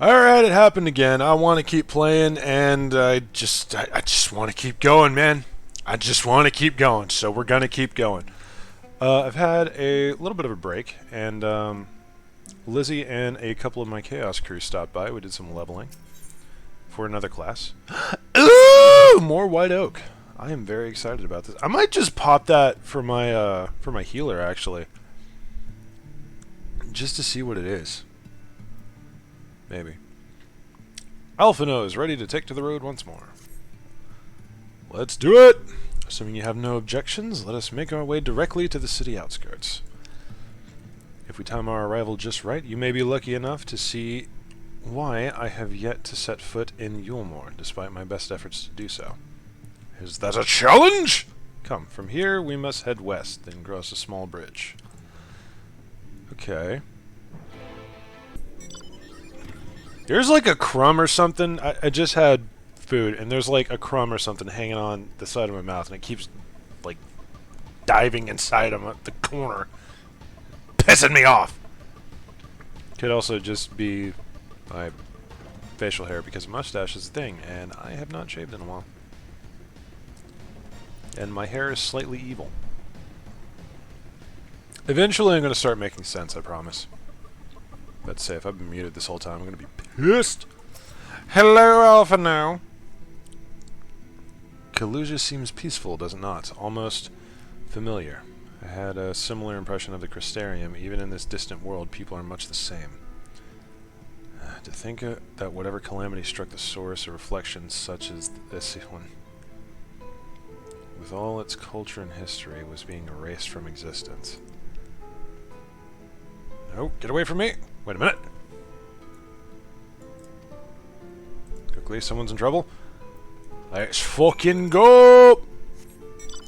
Alright, it happened again. I want to keep playing, and I just want to keep going, man. I just want to keep going, so we're going to keep going. I've had a little bit of a break, and Lizzie and a couple of my Chaos crew stopped by. We did some leveling for another class. Ooh, more White Oak. I am very excited about this. I might just pop that for my healer, actually. Just to see what it is. Maybe. Alphinaud is ready to take to the road once more. Let's do it! Assuming you have no objections, let us make our way directly to the city outskirts. If we time our arrival just right, you may be lucky enough to see why I have yet to set foot in Yulmore, despite my best efforts to do so. Is that a challenge? Come, from here we must head west, then cross a small bridge. Okay. There's like a crumb or something. I just had food, and there's like a crumb or something hanging on the side of my mouth, and it keeps like diving inside of the corner, pissing me off. Could also just be my facial hair, because mustache is a thing, and I have not shaved in a while. And my hair is slightly evil. Eventually I'm going to start making sense, I promise. But say, if I've been muted this whole time, I'm going to be pissed. Hello, Alphinaud. Kalusia seems peaceful, does it not? Almost familiar. I had a similar impression of the Crystarium. Even in this distant world, people are much the same. To think that whatever calamity struck the source, a reflection such as this one, with all its culture and history, was being erased from existence. No, get away from me! Wait a minute! Quickly, someone's in trouble. Let's fucking go!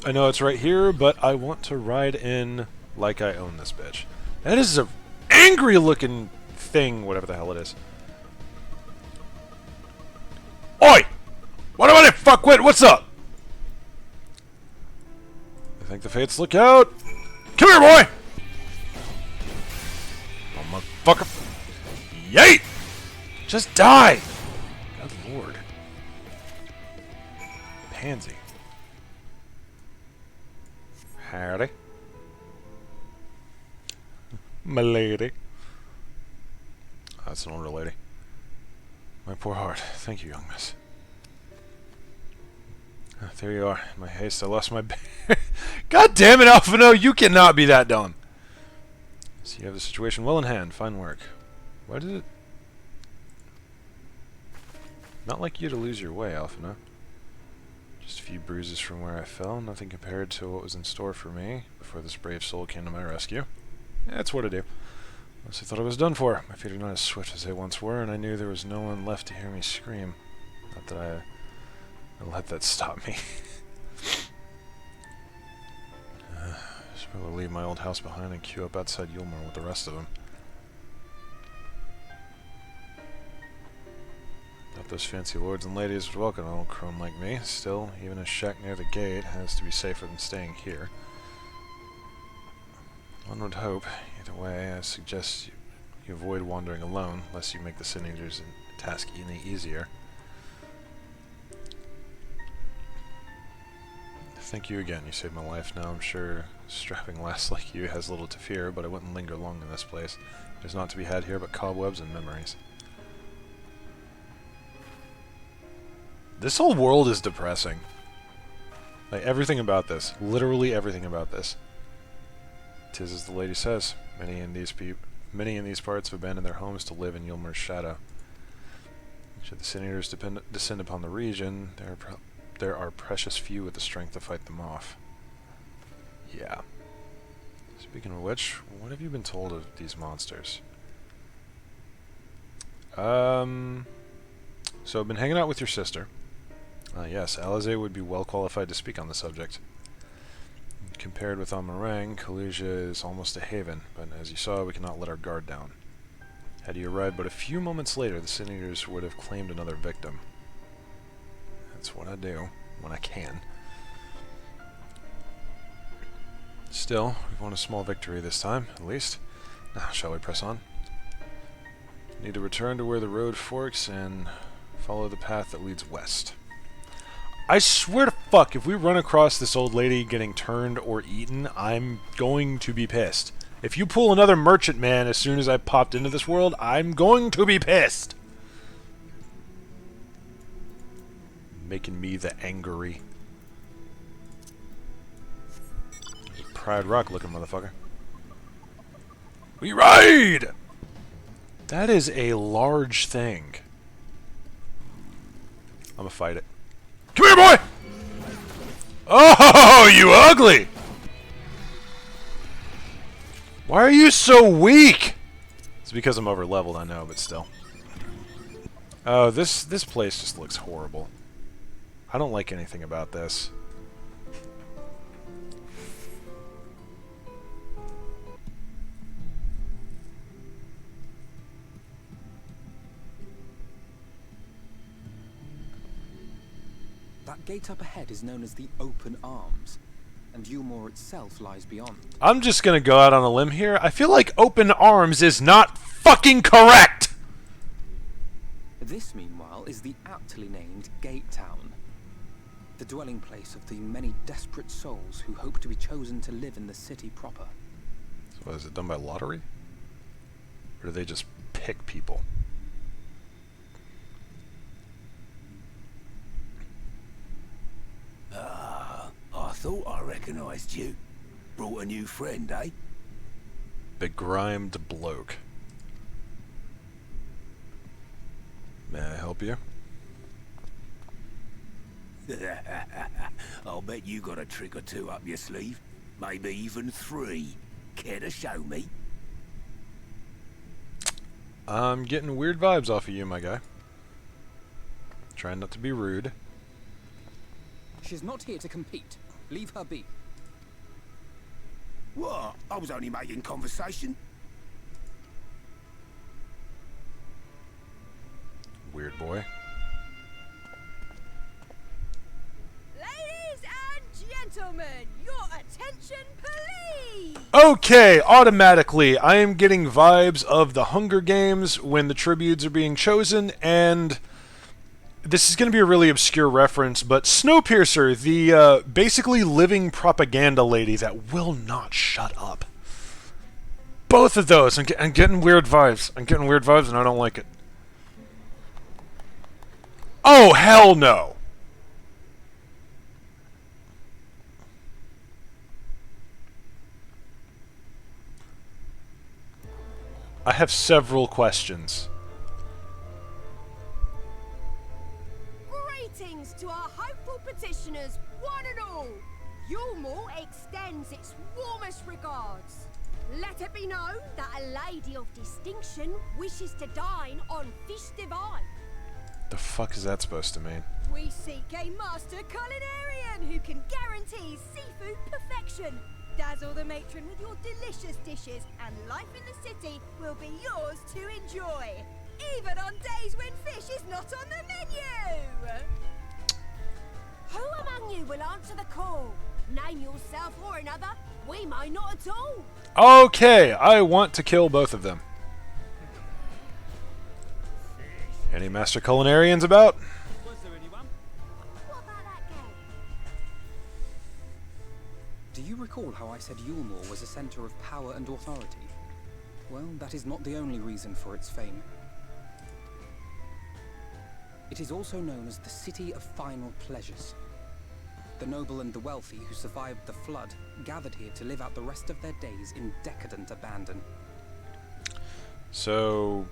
I know it's right here, but I want to ride in like I own this bitch. That is a angry looking thing, whatever the hell it is. Oi! What am I fuckwit? What's up? I think the fates look out. Come here, boy! Oh, motherfucker. Yay! Just die! Good lord. Pansy. Howdy. My lady. That's an older lady. My poor heart. Thank you, young miss. There you are. In my haste, I lost my bear. God damn it, Alphinaud! You cannot be that dumb! So you have the situation well in hand. Fine work. Why did it... Not like you to lose your way, Alphinaud. Just a few bruises from where I fell. Nothing compared to what was in store for me before this brave soul came to my rescue. That's what I do. Once I thought I was done for. My feet are not as swift as they once were, and I knew there was no one left to hear me scream. Not that I let that stop me. Should probably leave my old house behind and queue up outside Yulmore with the rest of them. Not those fancy lords and ladies would welcome an old crone like me. Still, even a shack near the gate has to be safer than staying here. One would hope. Either way, I suggest you avoid wandering alone, lest you make the Sin Eater's task any easier. Thank you again, you saved my life. Now I'm sure a strapping lass like you has little to fear, but I wouldn't linger long in this place. There's not to be had here but cobwebs and memories. This whole world is depressing. Like, everything about this. Literally everything about this. 'Tis as the lady says. Many in these parts have abandoned their homes to live in Yulmore's shadow. Should the Sin Eaters descend upon the region, there are precious few with the strength to fight them off. Yeah. Speaking of which, what have you been told of these monsters? So I've been hanging out with your sister. Yes, Alize would be well qualified to speak on the subject. Compared with Amarang, Kalusia is almost a haven, but as you saw, we cannot let our guard down. Had you arrived but a few moments later, the Sin Eaters would have claimed another victim. That's what I do, when I can. Still, we've won a small victory this time, at least. Now, shall we press on? Need to return to where the road forks and follow the path that leads west. I swear to fuck, if we run across this old lady getting turned or eaten, I'm going to be pissed. If you pull another merchant man as soon as I popped into this world, I'm going to be pissed. Making me the angry. There's a Pride Rock looking motherfucker. We ride! That is a large thing. I'm gonna fight it. Come here, boy! Oh, you ugly! Why are you so weak? It's because I'm over leveled, I know, but still. Oh, this place just looks horrible. I don't like anything about this. That gate up ahead is known as the Open Arms, and Yulmore itself lies beyond. I'm just gonna go out on a limb here. I feel like Open Arms is not fucking correct! This, meanwhile, is the aptly named Gate Town, the dwelling place of the many desperate souls who hope to be chosen to live in the city proper. So what, is it done by lottery? Or do they just pick people? I thought I recognised you. Brought a new friend, eh? Begrimed bloke. May I help you? I'll bet you got a trick or two up your sleeve. Maybe even 3. Care to show me? I'm getting weird vibes off of you, my guy. Trying not to be rude. She's not here to compete. Leave her be. What? I was only making conversation. Weird boy. Ladies and gentlemen, your attention please! Okay, automatically, I am getting vibes of the Hunger Games when the tributes are being chosen, and this is going to be a really obscure reference, but Snowpiercer, the basically living propaganda lady that will not shut up. Both of those, I'm getting weird vibes. I'm getting weird vibes, and I don't like it. Oh, hell no! I have several questions. Greetings to our hopeful petitioners, one and all. Yulmore extends its warmest regards. Let it be known that a lady of distinction wishes to dine on fish divine. The fuck is that supposed to mean? We seek a master culinarian who can guarantee seafood perfection. Dazzle the matron with your delicious dishes, and life in the city will be yours to enjoy, even on days when fish is not on the menu. Who among you will answer the call? Name yourself or another. We might not at all. Okay, I want to kill both of them. Any master culinarians about? Was there anyone? What about that girl? Do you recall how I said Yulmore was a center of power and authority? Well, that is not the only reason for its fame. It is also known as the City of Final Pleasures. The noble and the wealthy who survived the flood gathered here to live out the rest of their days in decadent abandon. So,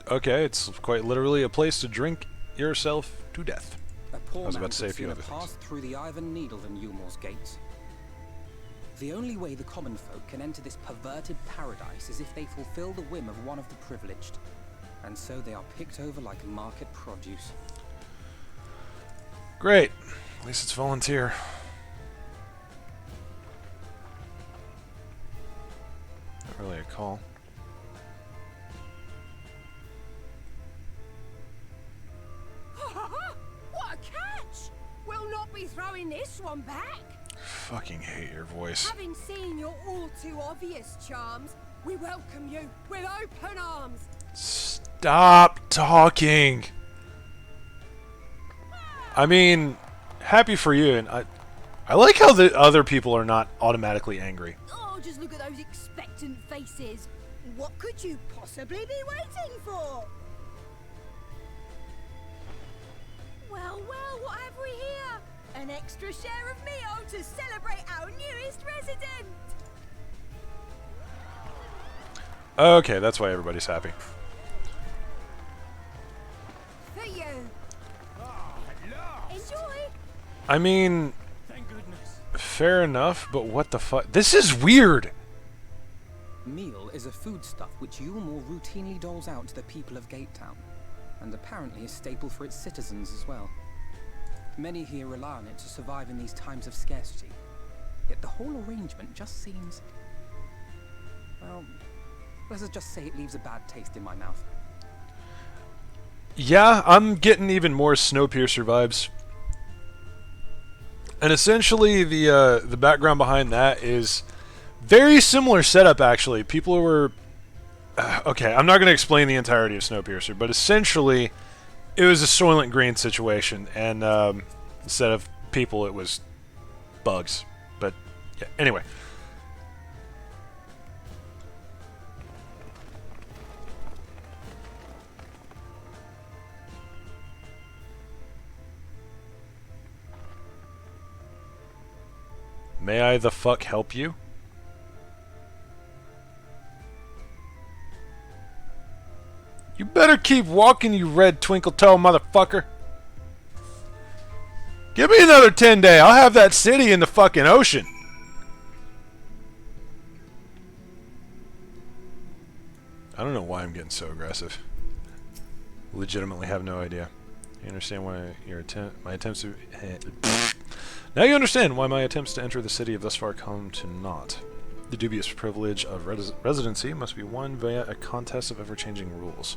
okay, it's quite literally a place to drink yourself to death. A poor I was man about to say a could few sooner other things. pass through the Iron Needle than Yulmore's gates. The only way the common folk can enter this perverted paradise is if they fulfill the whim of one of the privileged. And so they are picked over like market produce. Great. At least it's volunteer. Not really a call. What a catch! We'll not be throwing this one back. Fucking hate your voice. Having seen your all too obvious charms, we welcome you with open arms. Stop talking. I mean, happy for you, and I like how the other people are not automatically angry. Oh, just look at those expectant faces. What could you possibly be waiting for? Well, well, what have we here? An extra share of meal to celebrate our newest resident. Okay, that's why everybody's happy. For you. Enjoy. I mean, Thank goodness. fair enough, but what the fuck? This is weird! Meal is a foodstuff which Yulmore routinely doles out to the people of Gatetown, and apparently a staple for its citizens as well. Many here rely on it to survive in these times of scarcity, yet the whole arrangement just seems... well, let's just say it leaves a bad taste in my mouth. Yeah, I'm getting even more Snowpiercer vibes. And essentially, the background behind that is very similar setup, actually. People were... okay, I'm not going to explain the entirety of Snowpiercer, but essentially, it was a Soylent Green situation, and instead of people, it was bugs. But, yeah, anyway. May I the fuck help you? You better keep walking, you red twinkle toe motherfucker. Give me another 10 day. I'll have that city in the fucking ocean. I don't know why I'm getting so aggressive. Legitimately have no idea. You understand why my attempts to... Now you understand why my attempts to enter the city have thus far come to naught. The dubious privilege of residency must be won via a contest of ever-changing rules.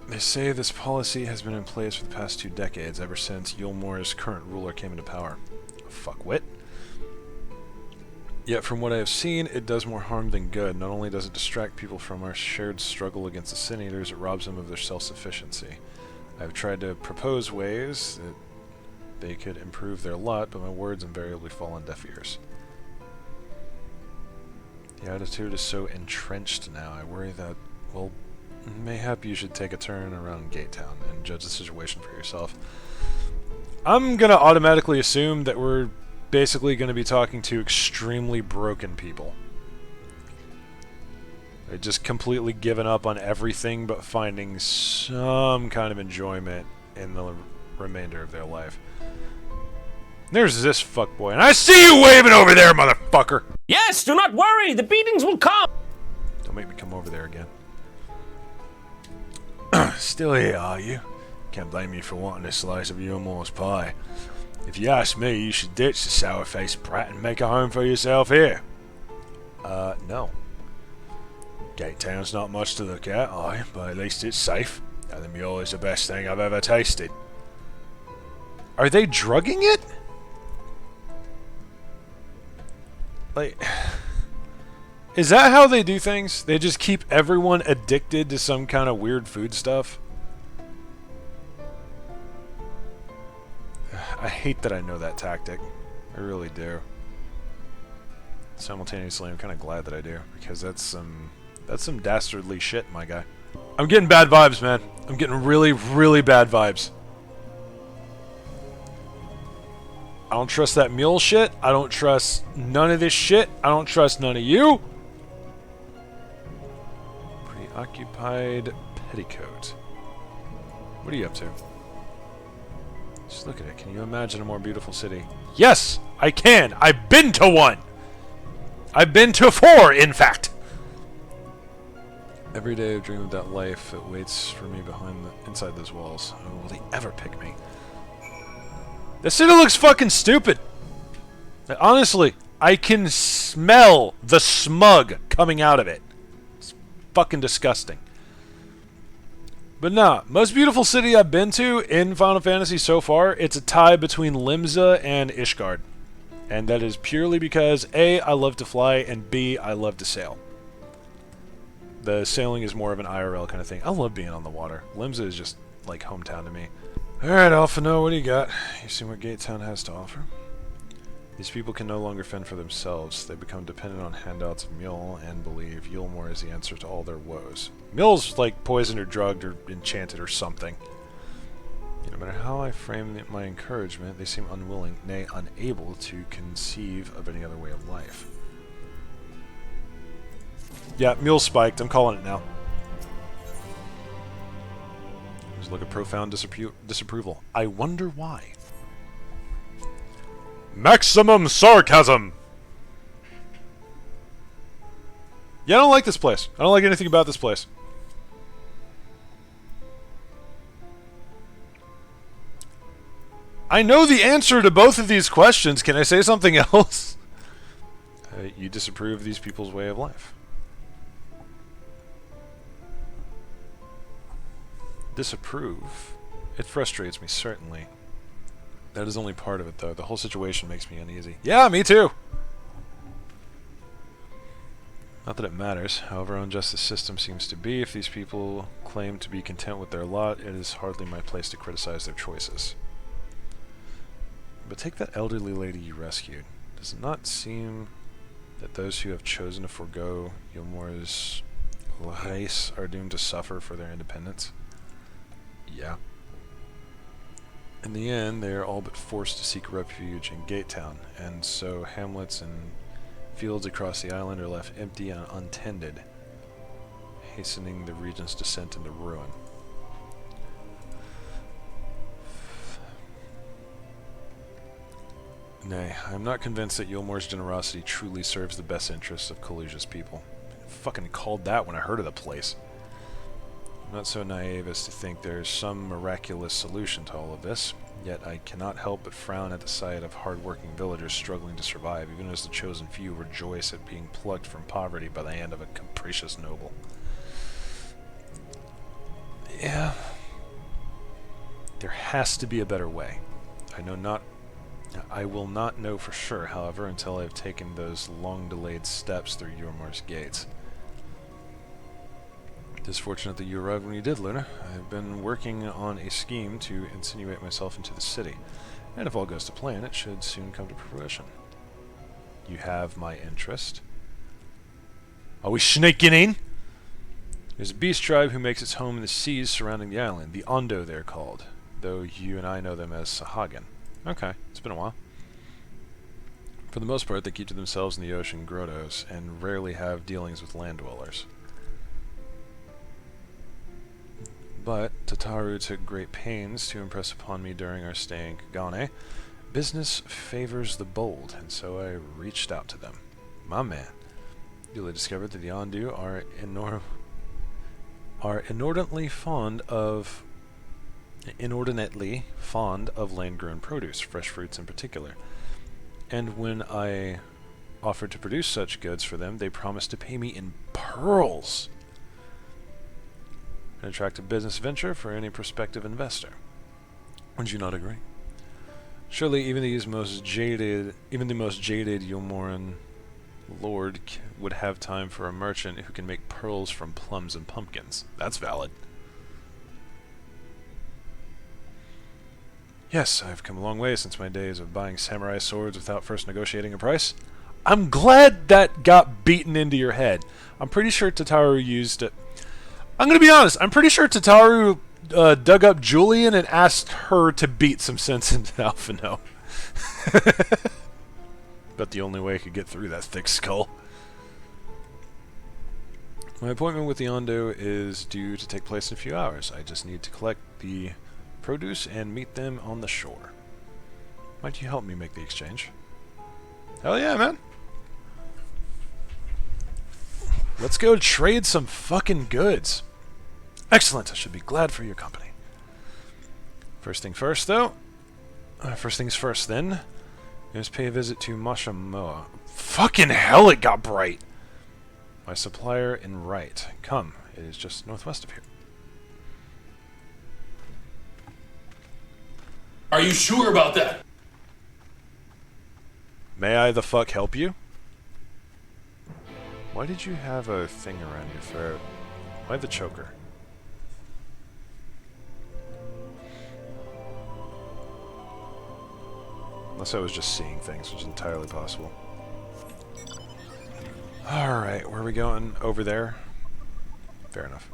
They say this policy has been in place for the past 2 decades, ever since Yulmore's current ruler came into power. Fuckwit. Yet from what I have seen, it does more harm than good. Not only does it distract people from our shared struggle against the Sin Eaters, it robs them of their self-sufficiency. I've tried to propose ways that they could improve their lot, but my words invariably fall on deaf ears. The attitude is so entrenched now, I worry that, well, mayhap you should take a turn around Gatetown and judge the situation for yourself. I'm gonna automatically assume that we're basically gonna be talking to extremely broken people. They're just completely given up on everything but finding some kind of enjoyment in the remainder of their life. There's this fuckboy, and I see you waving over there, motherfucker! Yes, do not worry, the beatings will come! Don't make me come over there again. Still here, are you? Can't blame you for wanting a slice of Yulmore's pie. If you ask me, you should ditch the sour-faced brat and make a home for yourself here. No. Gatetown's not much to look at, aye, but at least it's safe. And the mule is the best thing I've ever tasted. Are they drugging it? Like, is that how they do things? They just keep everyone addicted to some kind of weird food stuff? I hate that I know that tactic. I really do. Simultaneously, I'm kind of glad that I do, because that's some dastardly shit, my guy. I'm getting bad vibes, man. I'm getting really, really bad vibes. I don't trust that mule shit. I don't trust none of this shit. I don't trust none of you. Preoccupied petticoat. What are you up to? Just look at it. Can you imagine a more beautiful city? Yes, I can. I've been to one. I've been to 4, in fact. Every day I dream of that life that waits for me inside those walls. Oh, will they ever pick me? This city looks fucking stupid. Honestly, I can smell the smug coming out of it. It's fucking disgusting. But nah, most beautiful city I've been to in Final Fantasy so far, it's a tie between Limsa and Ishgard. And that is purely because A, I love to fly, and B, I love to sail. The sailing is more of an IRL kind of thing. I love being on the water. Limsa is just like hometown to me. Alright, Alphinaud, what do you got? You see what Gatetown has to offer? These people can no longer fend for themselves. They become dependent on handouts of Mule and believe Yulmore is the answer to all their woes. Mule's like poisoned or drugged or enchanted or something. No matter how I frame my encouragement, they seem unwilling, nay, unable to conceive of any other way of life. Yeah, Mule spiked. I'm calling it now. There's a look of profound disapproval. I wonder why. Maximum sarcasm! Yeah, I don't like this place. I don't like anything about this place. I know the answer to both of these questions. Can I say something else? You disapprove of these people's way of life. Disapprove? It frustrates me, certainly. That is only part of it, though. The whole situation makes me uneasy. Yeah, me too! Not that it matters. However unjust the system seems to be, if these people claim to be content with their lot, it is hardly my place to criticize their choices. But take that elderly lady you rescued. Does it not seem that those who have chosen to forego Yulmore's race are doomed to suffer for their independence? Yeah. In the end, they are all but forced to seek refuge in Gatetown, and so hamlets and fields across the island are left empty and untended, hastening the region's descent into ruin. Nay, I am not convinced that Yulmore's generosity truly serves the best interests of Kaluja's people. I fucking called that when I heard of the place. I'm not so naive as to think there's some miraculous solution to all of this, yet I cannot help but frown at the sight of hard-working villagers struggling to survive, even as the chosen few rejoice at being plucked from poverty by the hand of a capricious noble. Yeah. There has to be a better way. I will not know for sure, however, until I have taken those long-delayed steps through Yulmore's gates. It is fortunate that you arrived when you did, Luna. I have been working on a scheme to insinuate myself into the city, and if all goes to plan, it should soon come to fruition. You have my interest. Are we sneaking in? There's a beast tribe who makes its home in the seas surrounding the island, the Ondo they're called, though you and I know them as Sahagin. Okay, it's been a while. For the most part, they keep to themselves in the ocean grottos, and rarely have dealings with land dwellers. But Tataru took great pains to impress upon me during our stay in Kagane. Business favors the bold, and so I reached out to them. My man. Duly discovered that the Ondu are inordinately fond of land-grown produce, fresh fruits in particular. And when I offered to produce such goods for them, they promised to pay me in pearls. An attractive business venture for any prospective investor. Would you not agree? Surely even the most jaded Yulmoran lord would have time for a merchant who can make pearls from plums and pumpkins. That's valid. Yes, I've come a long way since my days of buying samurai swords without first negotiating a price. I'm glad that got beaten into your head. I'm pretty sure Tataru used it. I'm gonna be honest, I'm pretty sure Tataru dug up Julian and asked her to beat some sense into Alphinaud. But the only way I could get through that thick skull. My appointment with the Ondo is due to take place in a few hours. I just need to collect the produce and meet them on the shore. Might you help me make the exchange? Hell yeah, man! Let's go trade some fucking goods. Excellent, I should be glad for your company. First things first, then. We must pay a visit to Mashamoa. Fucking hell, it got bright! My supplier in Right. Come, it is just northwest of here. Are you sure about that? May I the fuck help you? Why did you have a thing around your throat? Why the choker? Unless I was just seeing things, which is entirely possible. Alright, where are we going? Over there? Fair enough.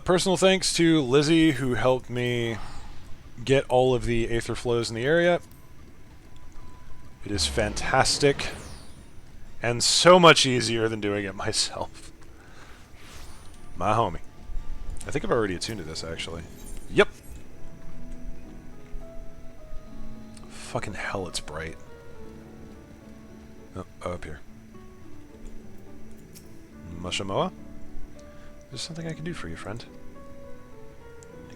Personal thanks to Lizzie, who helped me get all of the aether flows in the area. It is fantastic. And so much easier than doing it myself. My homie. I think I've already attuned to this, actually. Yep. Fucking hell, it's bright. Oh, up here. Mashamoa? There's something I can do for you, friend.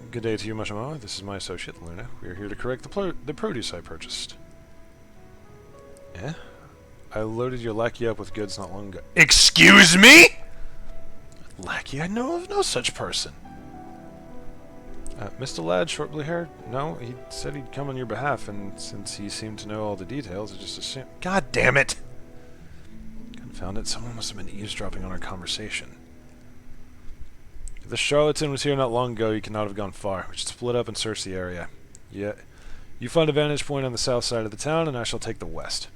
Good day to you, Mashamoa. This is my associate, Luna. We are here to correct the produce I purchased. Eh? I loaded your lackey up with goods not long ago. Excuse me?! Lackey? I know of no such person. Mr. Ladd, short blue hair? No, he said he'd come on your behalf, and since he seemed to know all the details, I just assumed... God damn it! Confound it, someone must have been eavesdropping on our conversation. If the charlatan was here not long ago, he could not have gone far. We should split up and search the area. Yeah, you find a vantage point on the south side of the town, and I shall take the west.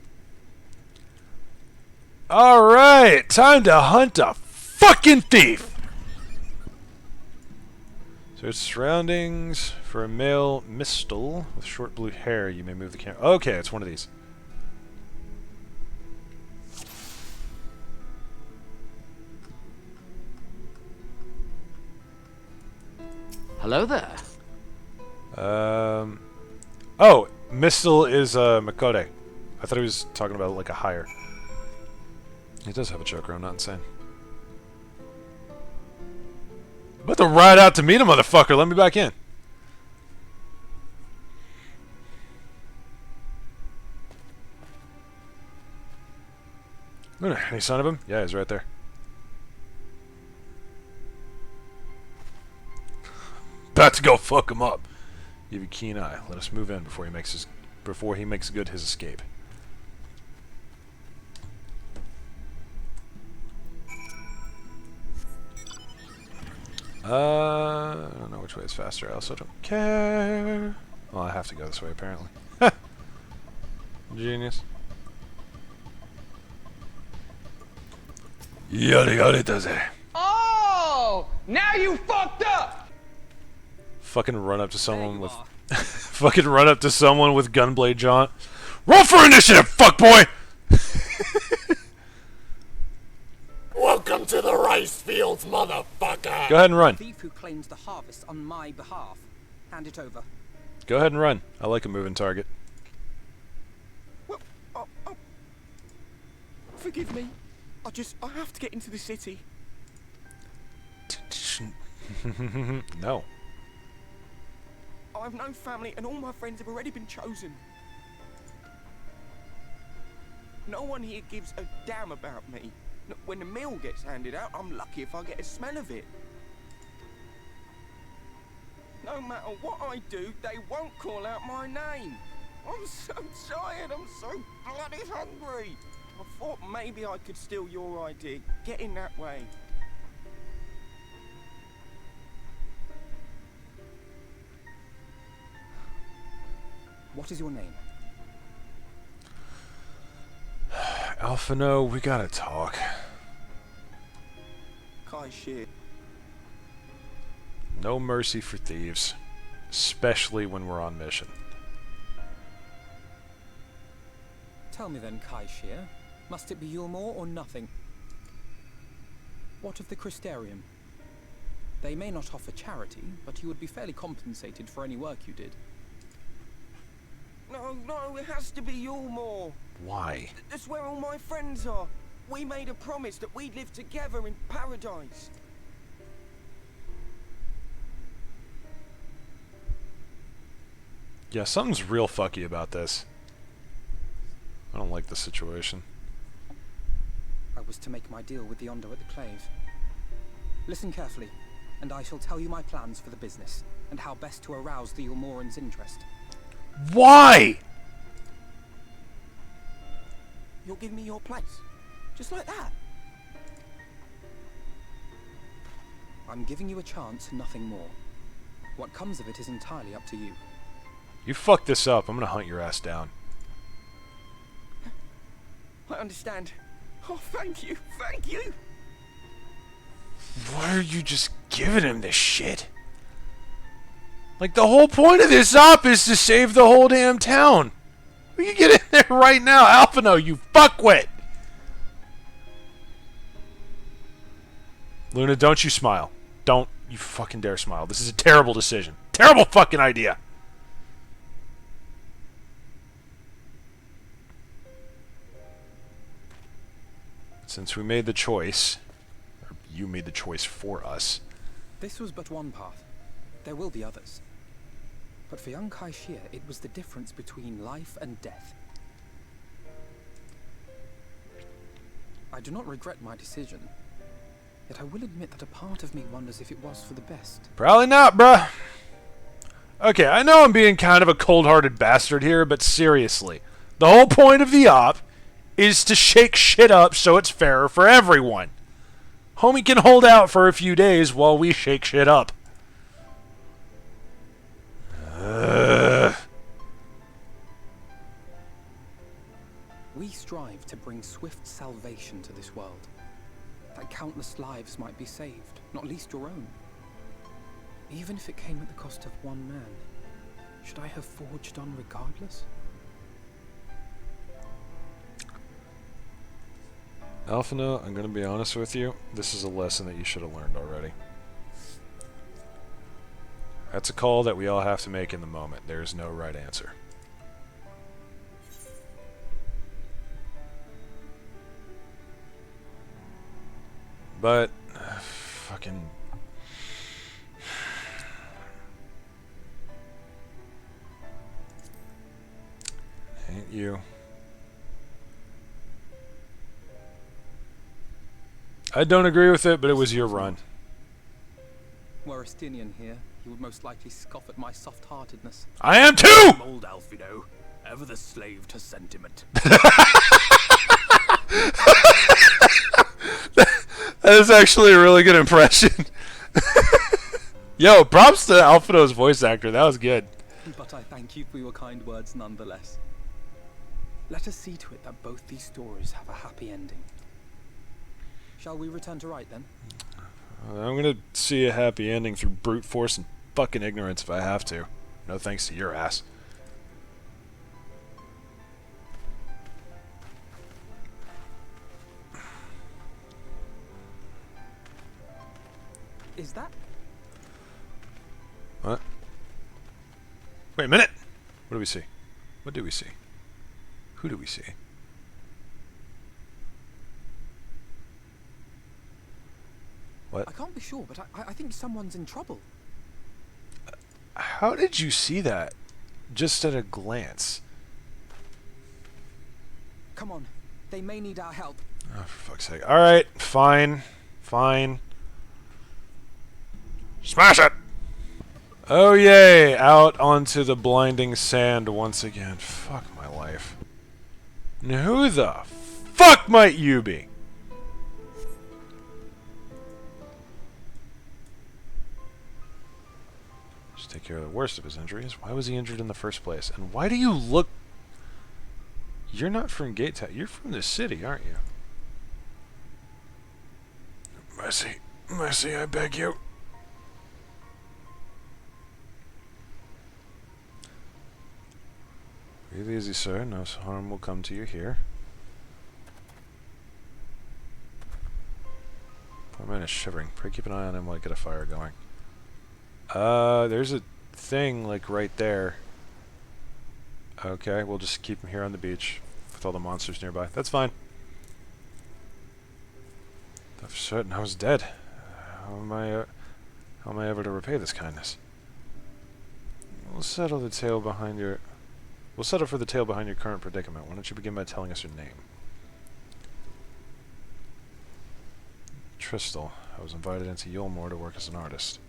Alright, time to hunt a fucking thief! Search surroundings for a male mistal with short blue hair. You may move the camera. Okay, it's one of these. Hello there. Oh, mistal is Makode. I thought he was talking about like a hire. He does have a choker, I'm not insane. I'm about to ride out to meet a motherfucker. Let me back in. Any sign of him? Yeah, he's right there. About to go fuck him up. You have a keen eye. Let us move in before he makes good his escape. I don't know which way is faster. I also don't care. Well, I have to go this way, apparently. Genius. Yada yada does it. Oh! Now you fucked up! Fucking run up to someone with... fucking run up to someone with gunblade jaunt. Roll for initiative, fuckboy! Welcome to the rice fields, motherfucker! Go ahead and run. The thief who claims the harvest on my behalf. Hand it over. Go ahead and run. I like a moving target. Well, forgive me. I have to get into the city. No. I have no family and all my friends have already been chosen. No one here gives a damn about me. When the meal gets handed out, I'm lucky if I get a smell of it. No matter what I do, they won't call out my name. I'm so tired, I'm so bloody hungry. I thought maybe I could steal your idea. Get in that way. What is your name? Alphinaud, we gotta talk. Kai shit. No mercy for thieves. Especially when we're on mission. Tell me then, Kai Shear. Must it be Yulmore or nothing? What of the Crystarium? They may not offer charity, but you would be fairly compensated for any work you did. No, it has to be Yulmore. Why? That's where all my friends are. We made a promise that we'd live together in paradise. Yeah, something's real fucky about this. I don't like this situation. I was to make my deal with the Ondo at the Clave. Listen carefully, and I shall tell you my plans for the business, and how best to arouse the Yulmoran's interest. Why? You'll give me your place. Just like that. I'm giving you a chance, nothing more. What comes of it is entirely up to you. You fuck this up, I'm gonna hunt your ass down. I understand. Oh, thank you, thank you. Why are you just giving him this shit? Like, the whole point of this op is to save the whole damn town. We can get in there right now, Alphinaud, you fuckwit! Luna, don't you smile. Don't you fucking dare smile. This is a terrible decision. Terrible fucking idea! Since we made the choice, or you made the choice for us. This was but one path. There will be others. But for young Kaishia, it was the difference between life and death. I do not regret my decision, yet I will admit that a part of me wonders if it was for the best. Probably not, bruh. Okay, I know I'm being kind of a cold-hearted bastard here, but seriously. The whole point of the op is to shake shit up so it's fairer for everyone. Homie can hold out for a few days while we shake shit up. We strive to bring swift salvation to this world, that countless lives might be saved, not least your own. Even if it came at the cost of one man, should I have forged on regardless? Alphinaud, I'm going to be honest with you. This is a lesson that you should have learned already. That's a call that we all have to make in the moment. There is no right answer. But, fucking... Ain't you. I don't agree with it, but it was your run. Were Estinian here, he would most likely scoff at my soft-heartedness. I am too! Old Alphinaud, ever the slave to sentiment. That is actually a really good impression. Yo, props to Alphinaud's voice actor. That was good. But I thank you for your kind words nonetheless. Let us see to it that both these stories have a happy ending. Shall we return to Wright then? I'm gonna see a happy ending through brute force and fucking ignorance if I have to. No thanks to your ass. Is that? What? Wait a minute! What do we see? What do we see? Who do we see? What? I can't be sure, but I think someone's in trouble. How did you see that? Just at a glance. Come on, they may need our help. Oh, for fuck's sake. Alright, fine. Fine. Smash it! Oh yay! Out onto the blinding sand once again. Fuck my life. And who the fuck might you be? Just take care of the worst of his injuries. Why was he injured in the first place? And why do you look... You're not from Gate Town. You're from the city, aren't you? Mercy. Mercy, I beg you. Breathe easy, sir. No harm will come to you here. Poor man is shivering. Pray keep an eye on him while I get a fire going. There's a thing, like, right there. Okay, we'll just keep him here on the beach with all the monsters nearby. That's fine. Thought for certain I was dead. How am I ever to repay this kindness? We'll settle for the tale behind your current predicament. Why don't you begin by telling us your name? Tristal. I was invited into Yulmore to work as an artist.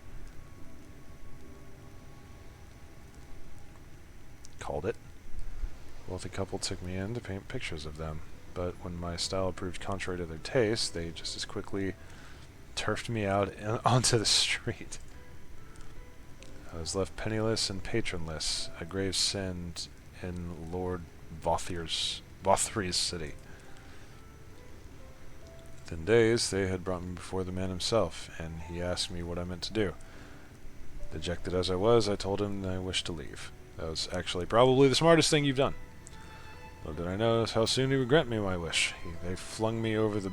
Called it. A wealthy couple took me in to paint pictures of them, but when my style proved contrary to their taste, they just as quickly turfed me out onto the street. I was left penniless and patronless, a grave sin in Lord Vothry's city. Within days, they had brought me before the man himself, and he asked me what I meant to do. Dejected as I was, I told him that I wished to leave. That was actually probably the smartest thing you've done. Little did I know how soon he would grant me my wish. They flung me over the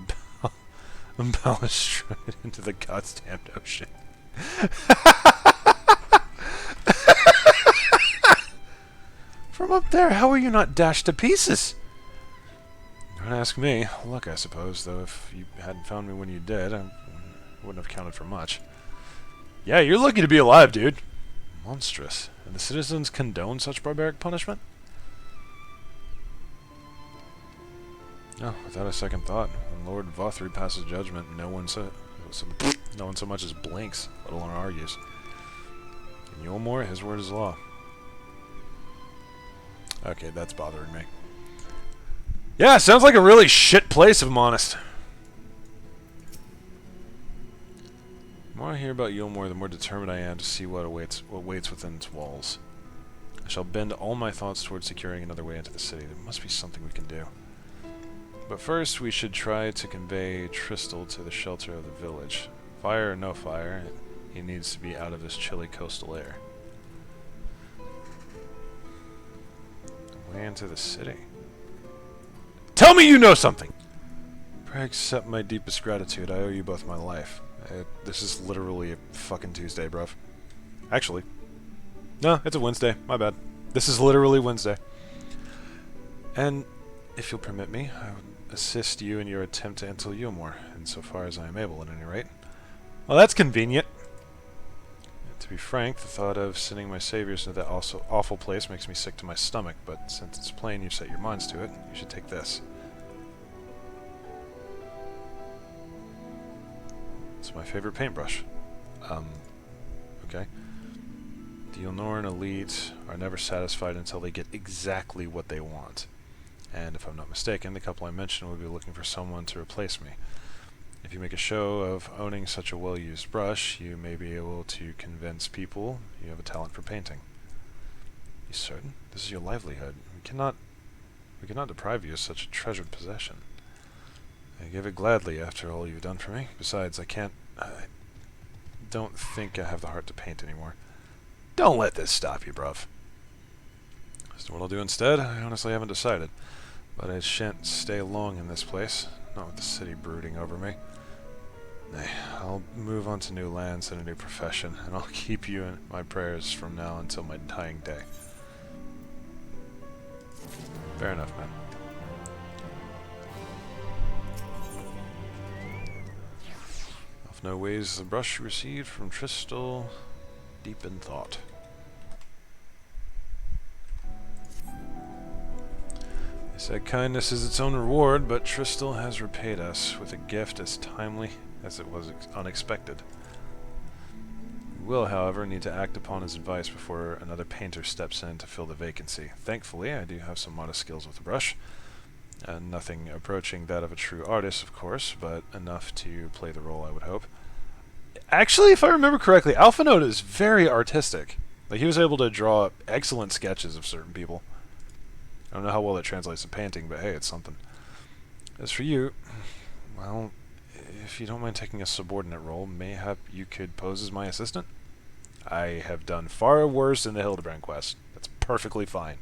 balustrade into the goddamn ocean. From up there, how were you not dashed to pieces? Don't ask me. Luck, I suppose, though if you hadn't found me when you did, I wouldn't have counted for much. Yeah, you're lucky to be alive, dude. Monstrous. And the citizens condone such barbaric punishment? No, without a second thought. When Lord Vothry passes judgment, no one so much as blinks, let alone argues. In Yulmore, his word is law. Okay, that's bothering me. Yeah, sounds like a really shit place, if I'm honest. The more I hear about Yulmore, the more determined I am to see what waits within its walls. I shall bend all my thoughts towards securing another way into the city. There must be something we can do. But first, we should try to convey Tristel to the shelter of the village. Fire or no fire, he needs to be out of this chilly coastal air. Way into the city. Tell me you know something! Pray accept my deepest gratitude. I owe you both my life. This is literally a fucking Tuesday, bruv. Actually. No, it's a Wednesday. My bad. This is literally Wednesday. And, if you'll permit me, I would assist you in your attempt to enter Yulmore, insofar as I am able, at any rate. Well, that's convenient. To be frank, the thought of sending my saviors into that also awful place makes me sick to my stomach, but since it's plain you've set your minds to it, you should take this. It's my favorite paintbrush. Okay. The Yulnoran elite are never satisfied until they get exactly what they want. And if I'm not mistaken, the couple I mentioned will be looking for someone to replace me. If you make a show of owning such a well-used brush, you may be able to convince people you have a talent for painting. You certain? This is your livelihood. We cannot deprive you of such a treasured possession. I give it gladly after all you've done for me. Besides, I don't think I have the heart to paint anymore. Don't let this stop you, bruv. As to what I'll do instead, I honestly haven't decided. But I shan't stay long in this place, not with the city brooding over me. Nay, I'll move on to new lands and a new profession, and I'll keep you in my prayers from now until my dying day. Fair enough, man. Alphinaud weighs the brush received from Tristel deep in thought. They said kindness is its own reward, but Tristel has repaid us with a gift as timely as it was unexpected. We will, however, need to act upon his advice before another painter steps in to fill the vacancy. Thankfully, I do have some modest skills with the brush. Nothing approaching that of a true artist, of course, but enough to play the role, I would hope. Actually, if I remember correctly, Alphinaud is very artistic. Like, he was able to draw excellent sketches of certain people. I don't know how well that translates to painting, but hey, it's something. As for you, well, if you don't mind taking a subordinate role, mayhap you could pose as my assistant? I have done far worse in the Hildebrand quest. That's perfectly fine.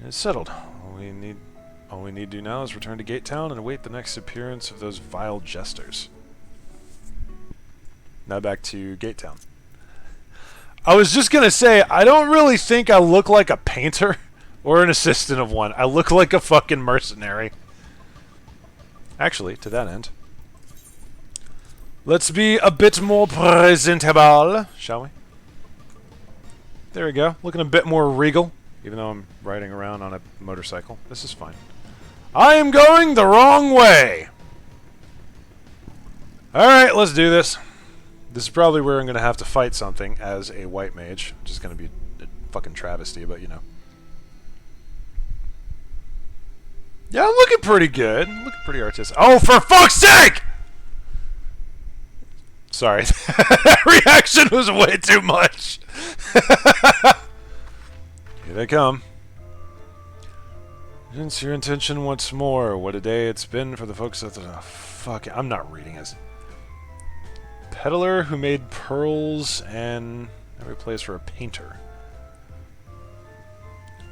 It's settled. All we need to do now is return to Gate Town and await the next appearance of those vile jesters. Now back to Gate Town. I was just gonna say, I don't really think I look like a painter or an assistant of one. I look like a fucking mercenary. Actually, to that end, let's be a bit more presentable, shall we? There we go. Looking a bit more regal, even though I'm riding around on a motorcycle. This is fine. I am going the wrong way! Alright, let's do this. This is probably where I'm going to have to fight something as a white mage, which is going to be a fucking travesty, but you know. Yeah, I'm looking pretty good. I'm looking pretty artistic. Oh, for fuck's sake! Sorry. That reaction was way too much. Here they come. Sincere intention once more. What a day it's been for the folks at the... Oh, fuck, I'm not reading it. Peddler who made pearls and every place for a painter.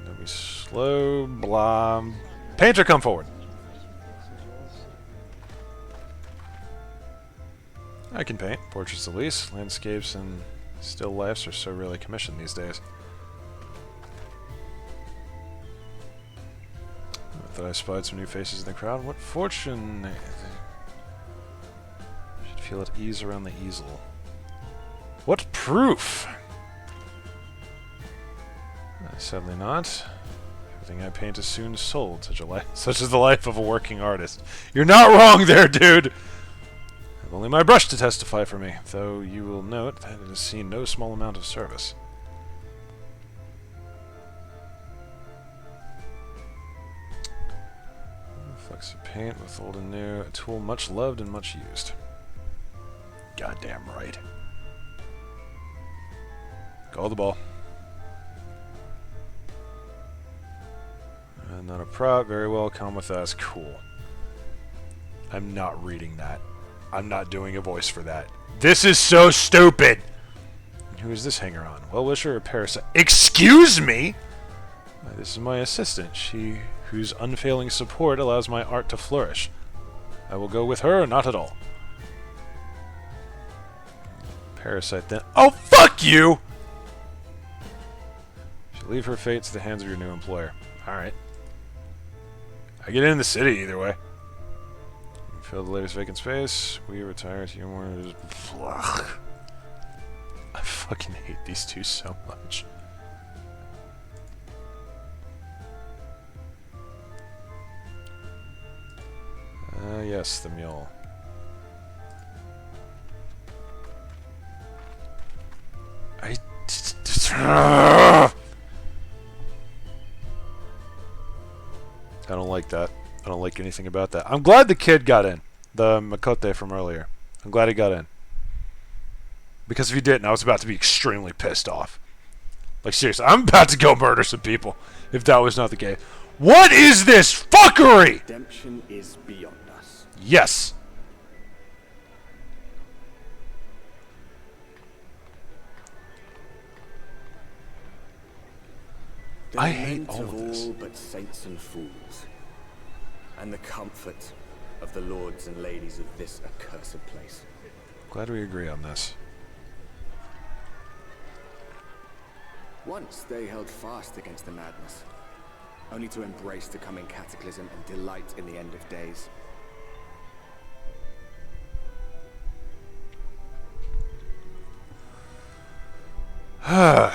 Let me slow, blah. Painter, come forward. I can paint. Portraits at least. Landscapes and still lifes are so rarely commissioned these days. I thought I spied some new faces in the crowd. What fortune! Should feel at ease around the easel. What proof! Sadly not. Everything I paint is soon sold. Such is the life of a working artist. You're not wrong there, dude! I've only my brush to testify for me, though you will note that it has seen no small amount of service. Flex of paint with old and new, a tool much loved and much used. Goddamn right. Call the ball. Not a prop, very well, come with us, cool. I'm not reading that. I'm not doing a voice for that. This is so stupid! Who is this hanger-on? Well-wisher or parasite? Excuse me?! This is my assistant, she whose unfailing support allows my art to flourish. I will go with her or not at all. Parasite then. Oh, fuck you! She'll leave her fate to the hands of your new employer. Alright. I get in the city either way. You fill the latest vacant space. We retire to your more. I fucking hate these two so much. Yes, the mule. I don't like that. I don't like anything about that. I'm glad the kid got in. The Makote from earlier. I'm glad he got in. Because if he didn't, I was about to be extremely pissed off. Like, seriously, I'm about to go murder some people if that was not the case. What is this fuckery?! Redemption is beyond us. Yes. I hate all of this. All but saints and fools, and the comfort of the lords and ladies of this accursed place. Glad we agree on this. Once they held fast against the madness, only to embrace the coming cataclysm and delight in the end of days.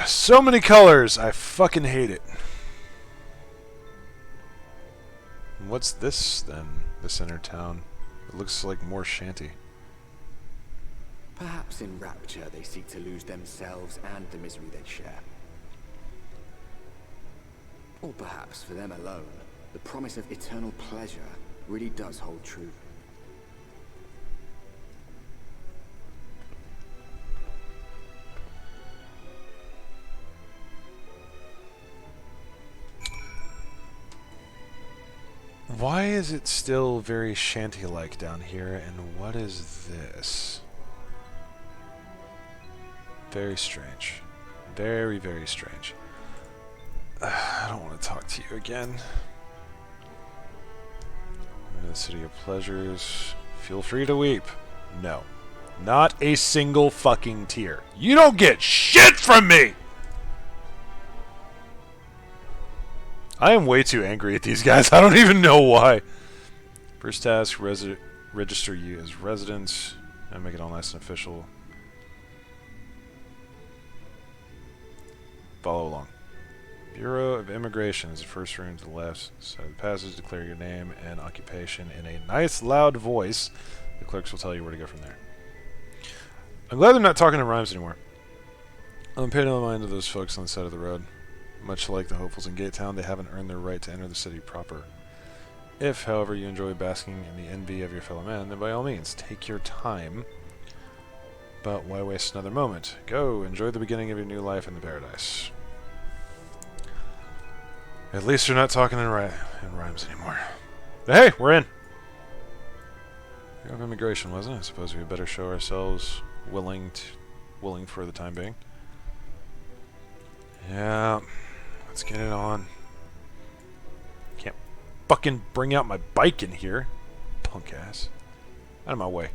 So many colors. I fucking hate it. What's this then? This inner town. It looks like more shanty. Perhaps in rapture they seek to lose themselves and the misery they share. Or perhaps for them alone, the promise of eternal pleasure really does hold true. Why is it still very shanty-like down here, and what is this? Very strange. Very, very strange. I don't want to talk to you again. The City of Pleasures. Feel free to weep. No. Not a single fucking tear. You don't get shit from me! I am way too angry at these guys. I don't even know why. First task, register you as residents. And make it all nice and official. Follow along. Bureau of Immigration is the first room to the left side of the passage. Declare your name and occupation in a nice, loud voice. The clerks will tell you where to go from there. I'm glad they're not talking in rhymes anymore. I'm paying no mind to those folks on the side of the road. Much like the hopefuls in Gatetown, they haven't earned their right to enter the city proper. If, however, you enjoy basking in the envy of your fellow men, then by all means, take your time. But why waste another moment? Go, enjoy the beginning of your new life in the paradise. At least you're not talking in rhymes anymore. But hey, we're in! Year of immigration, wasn't it? I suppose we had better show ourselves willing for the time being. Yeah, let's get it on. Can't fucking bring out my bike in here. Punk ass. Out of my way.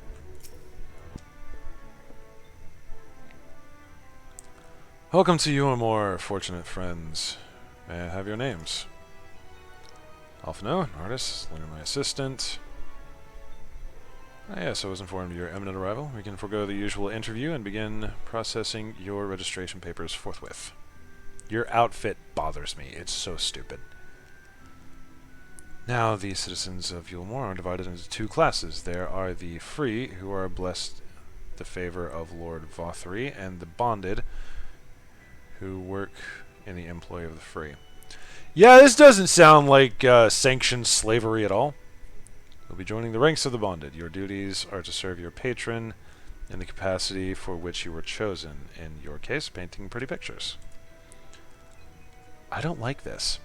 Welcome to you, more fortunate friends. May I have your names? Alphinaud, an artist, Luna, my assistant. Ah, yes, I was informed of your imminent arrival. We can forego the usual interview and begin processing your registration papers forthwith. Your outfit bothers me. It's so stupid. Now, the citizens of Yulmore are divided into two classes. There are the free, who are blessed the favor of Lord Vothry, and the bonded, who work in the employ of the free. Yeah, this doesn't sound like sanctioned slavery at all. You'll be joining the ranks of the bonded. Your duties are to serve your patron in the capacity for which you were chosen. In your case, painting pretty pictures. I don't like this.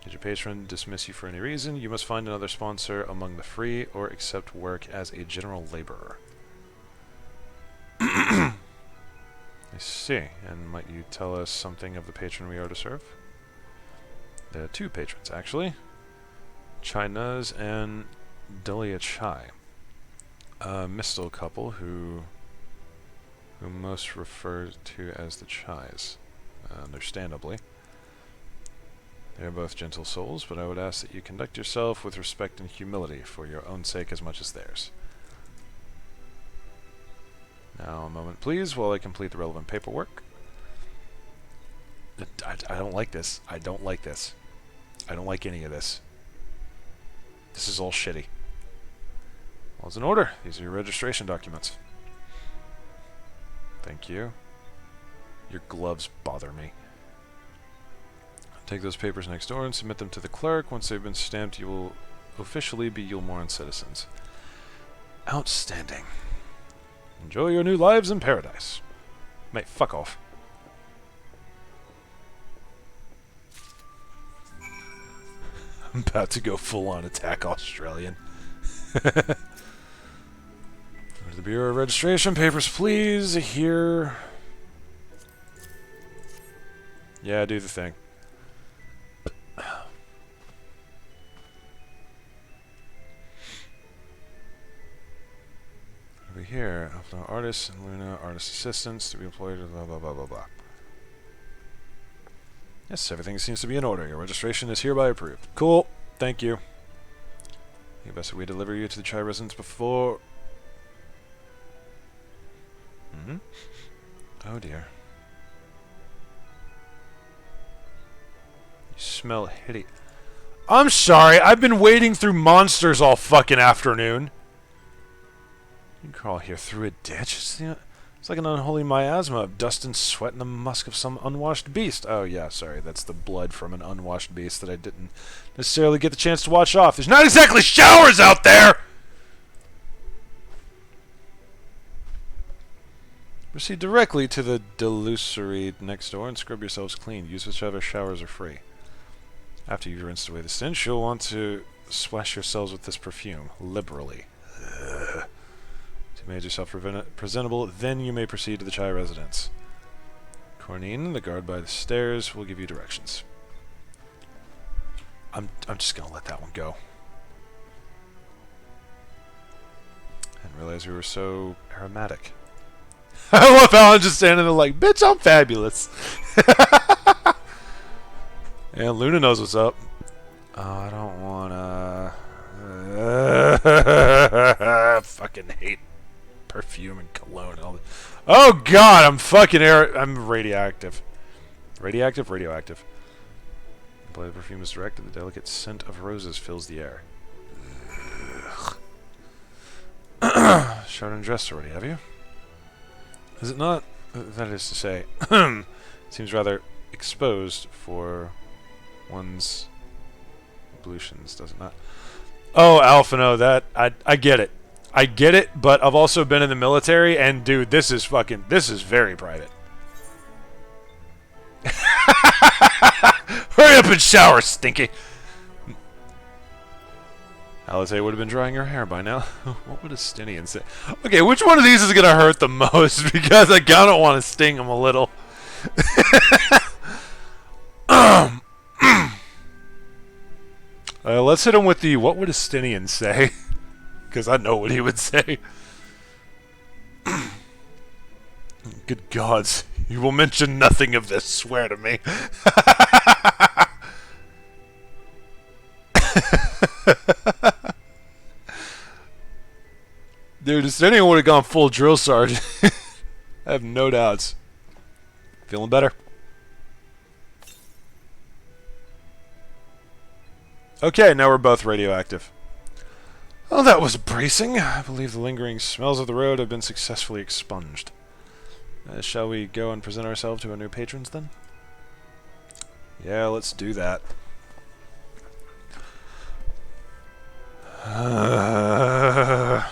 Did your patron dismiss you for any reason? You must find another sponsor among the free or accept work as a general laborer. I see. And might you tell us something of the patron we are to serve? There are two patrons, actually. Chynaz and Delia Chai. A Mistle couple who most refer to as the Chais. Understandably. They are both gentle souls, but I would ask that you conduct yourself with respect and humility for your own sake as much as theirs. Now, a moment, please, while I complete the relevant paperwork. I don't like this. I don't like this. I don't like any of this. This is all shitty. All's in order. These are your registration documents. Thank you. Your gloves bother me. Take those papers next door and submit them to the clerk. Once they've been stamped, you will officially be Yulmoran citizens. Outstanding. Enjoy your new lives in paradise. Mate, fuck off. I'm about to go full-on attack Australian. Go to the Bureau of Registration. Papers, please. Here. Yeah, do the thing. Over here, Alphinaud artists and Luna artist assistants to be employed. Blah blah blah blah blah. Yes, everything seems to be in order. Your registration is hereby approved. Cool. Thank you. You best that we deliver you to the Chai residence before. Oh dear. You smell hideous. I'm sorry. I've been wading through monsters all fucking afternoon. You can crawl here through a ditch. It's like an unholy miasma of dust and sweat and the musk of some unwashed beast. Oh yeah, sorry. That's the blood from an unwashed beast that I didn't necessarily get the chance to wash off. There's not exactly showers out there! Proceed directly to the delusory next door and scrub yourselves clean. Use whichever showers are free. After you've rinsed away the stench, you'll want to splash yourselves with this perfume liberally. Ugh. To make yourself presentable, then you may proceed to the Chai residence. Cornine, the guard by the stairs, will give you directions. I'm just gonna let that one go. I didn't realize we were so aromatic. I love how I'm just standing there like, bitch, I'm fabulous. And Luna knows what's up. Oh, I don't wanna... fucking hate perfume and cologne and all that. Oh god, I'm fucking I'm radioactive. Radioactive? Radioactive. The blade of perfume is directed. The delicate scent of roses fills the air. Showered and dressed already, have you? Is it not? That is to say, seems rather exposed for one's ablutions, does it not? Oh, Alphinaud, that I get it. I get it, but I've also been in the military, and dude, this is very private. Hurry up and shower, Stinky! Alizé would have been drying her hair by now. What would a Stinian say? Okay, which one of these is gonna hurt the most? Because I kinda want to sting him a little. Let's hit him with the what would a Stinian say? Because I know what he would say. Good gods, you will mention nothing of this, swear to me. Dude, if anyone would have gone full drill sergeant, I have no doubts. Feeling better. Okay, now we're both radioactive. Well, that was bracing. I believe the lingering smells of the road have been successfully expunged. Shall we go and present ourselves to our new patrons, then? Yeah, let's do that. I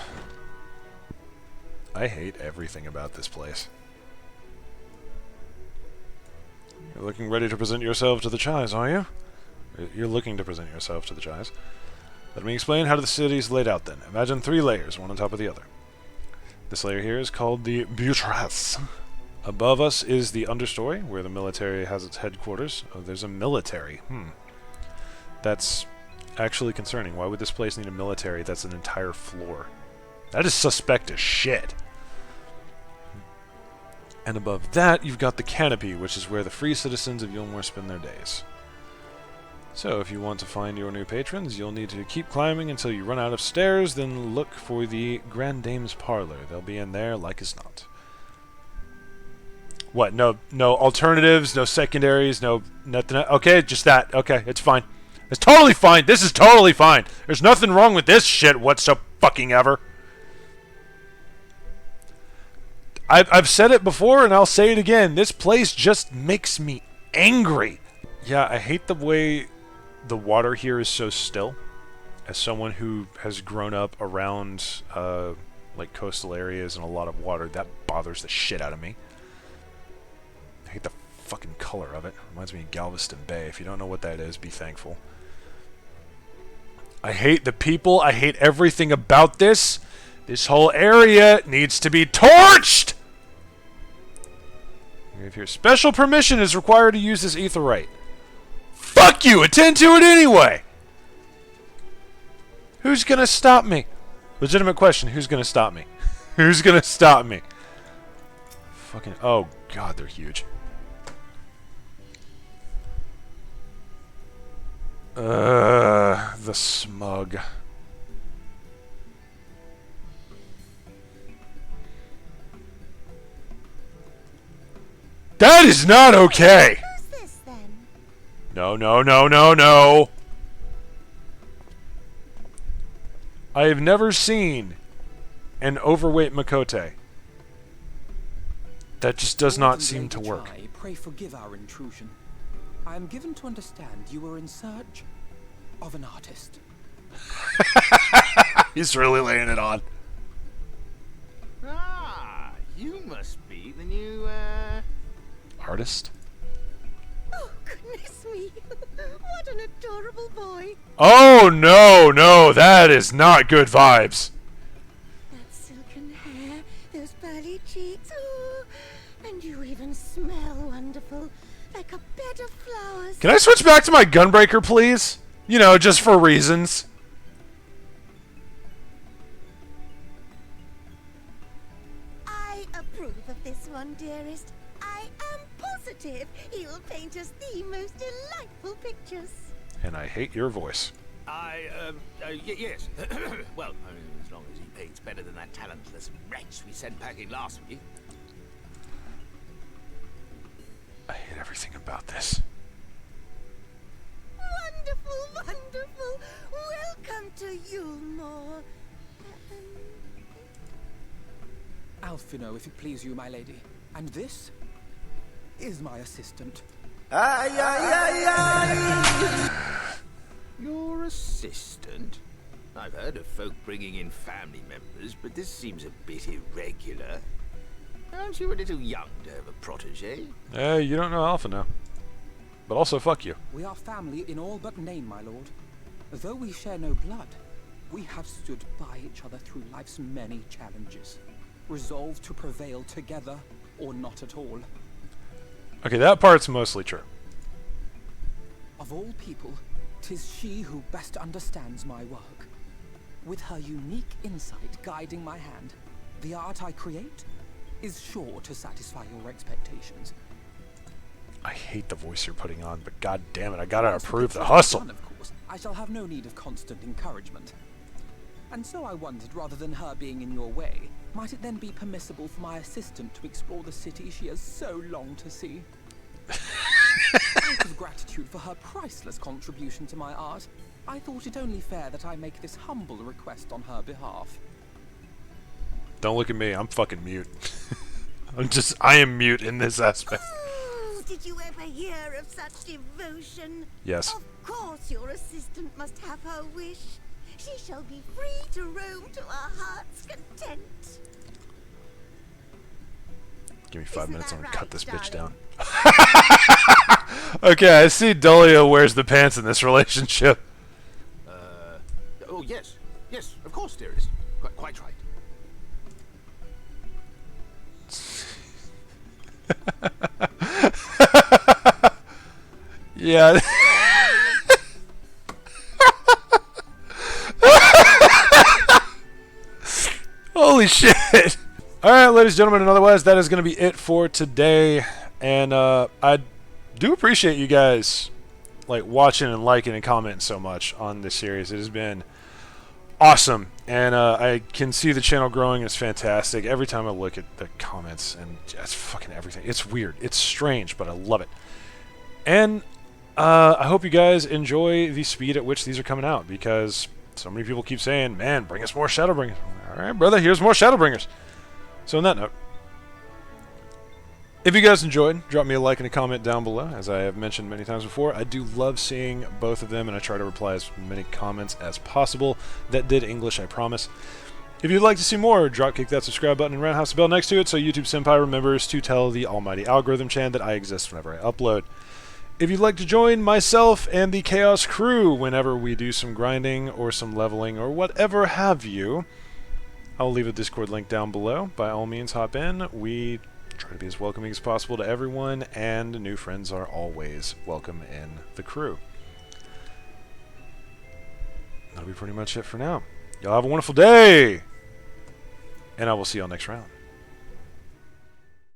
hate everything about this place. You're looking ready to present yourself to the Chais, are you? You're looking to present yourself to the Chais. Let me explain how the city is laid out, then. Imagine 3 layers, one on top of the other. This layer here is called the Butras. Above us is the understory, where the military has its headquarters. Oh, there's a military. That's actually concerning. Why would this place need a military that's an entire floor? That is suspect as shit. And above that, you've got the canopy, which is where the free citizens of Yulmore spend their days. So, if you want to find your new patrons, you'll need to keep climbing until you run out of stairs, then look for the Grand Dame's Parlor. They'll be in there like as not. What? No alternatives, no secondaries, no nothing. Okay, just that. Okay, it's fine. It's totally fine. This is totally fine. There's nothing wrong with this shit whatso-fucking-ever. I've said it before, and I'll say it again. This place just makes me angry. Yeah, I hate the way the water here is so still. As someone who has grown up around like coastal areas and a lot of water, that bothers the shit out of me. I hate the fucking color of it. Reminds me of Galveston Bay. If you don't know what that is, be thankful. I hate the people. I hate everything about this. This whole area needs to be torched! If your special permission is required to use this aetheryte. Fuck you! Attend to it anyway! Who's gonna stop me? Legitimate question. Who's gonna stop me? Who's gonna stop me? Fucking... Oh, God, they're huge. The smug. That is not okay! Who's this, then? No. I have never seen an overweight Makote. That just does not seem to work. Pray forgive our intrusion. I am given to understand you were in search of an artist. He's really laying it on. Ah, you must be the new, Artist? Oh, goodness me. What an adorable boy. Oh, no, that is not good vibes. That silken hair, those pearly cheeks. Oh, and you even smell wonderful. Like a bed of flowers. Can I switch back to my gunbreaker, please? You know, just for reasons. I approve of this one, dearest. I am positive he'll paint us the most delightful pictures. And I hate your voice. Yes. Well, as long as he paints better than that talentless wretch we sent packing last week. I hate everything about this. Wonderful. Welcome to Yulmore. Alphinaud, if it please you, my lady. And this is my assistant. Your assistant? I've heard of folk bringing in family members, but this seems a bit irregular. Aren't you a little young to have a protege? You don't know Alphinaud. But also, fuck you. We are family in all but name, my lord. Though we share no blood, we have stood by each other through life's many challenges, resolved to prevail together or not at all. Okay, that part's mostly true. Of all people, 'tis she who best understands my work. With her unique insight guiding my hand, the art I create is sure to satisfy your expectations. I hate the voice you're putting on, but god damn it, I gotta Once approve the picture is hustle. done, of course, I shall have no need of constant encouragement. And so I wondered, rather than her being in your way, might it then be permissible for my assistant to explore the city she has so longed to see? Out of gratitude for her priceless contribution to my art, I thought it only fair that I make this humble request on her behalf. Don't look at me, I'm fucking mute. I am mute in this aspect. Oh, did you ever hear of such devotion? Yes. Of course your assistant must have her wish. She shall be free to roam to her heart's content. Give me 5 Isn't minutes, that I'm gonna cut right, this bitch darling? down. Okay, I see Dahlia wears the pants in this relationship. Oh, yes. Yes, of course, dearest. Quite right. Yeah. Holy shit. Alright, ladies and gentlemen, and otherwise, that is going to be it for today. And I do appreciate you guys like watching and liking and commenting so much on this series. It has been awesome, and I can see the channel growing. It's fantastic. Every time I look at the comments, and it's fucking everything. It's weird. It's strange, but I love it. And I hope you guys enjoy the speed at which these are coming out, because so many people keep saying, man, bring us more Shadowbringers. Alright, brother, here's more Shadowbringers. So on that note, if you guys enjoyed, drop me a like and a comment down below. As I have mentioned many times before, I do love seeing both of them, and I try to reply as many comments as possible. That did English, I promise. If you'd like to see more, dropkick that subscribe button and roundhouse the bell next to it so YouTube Senpai remembers to tell the almighty algorithm Chan that I exist whenever I upload. If you'd like to join myself and the Chaos crew whenever we do some grinding or some leveling or whatever have you, I'll leave a Discord link down below. By all means, hop in. We try to be as welcoming as possible to everyone, and new friends are always welcome in the crew. That'll be pretty much it for now. Y'all have a wonderful day, and I will see y'all next round.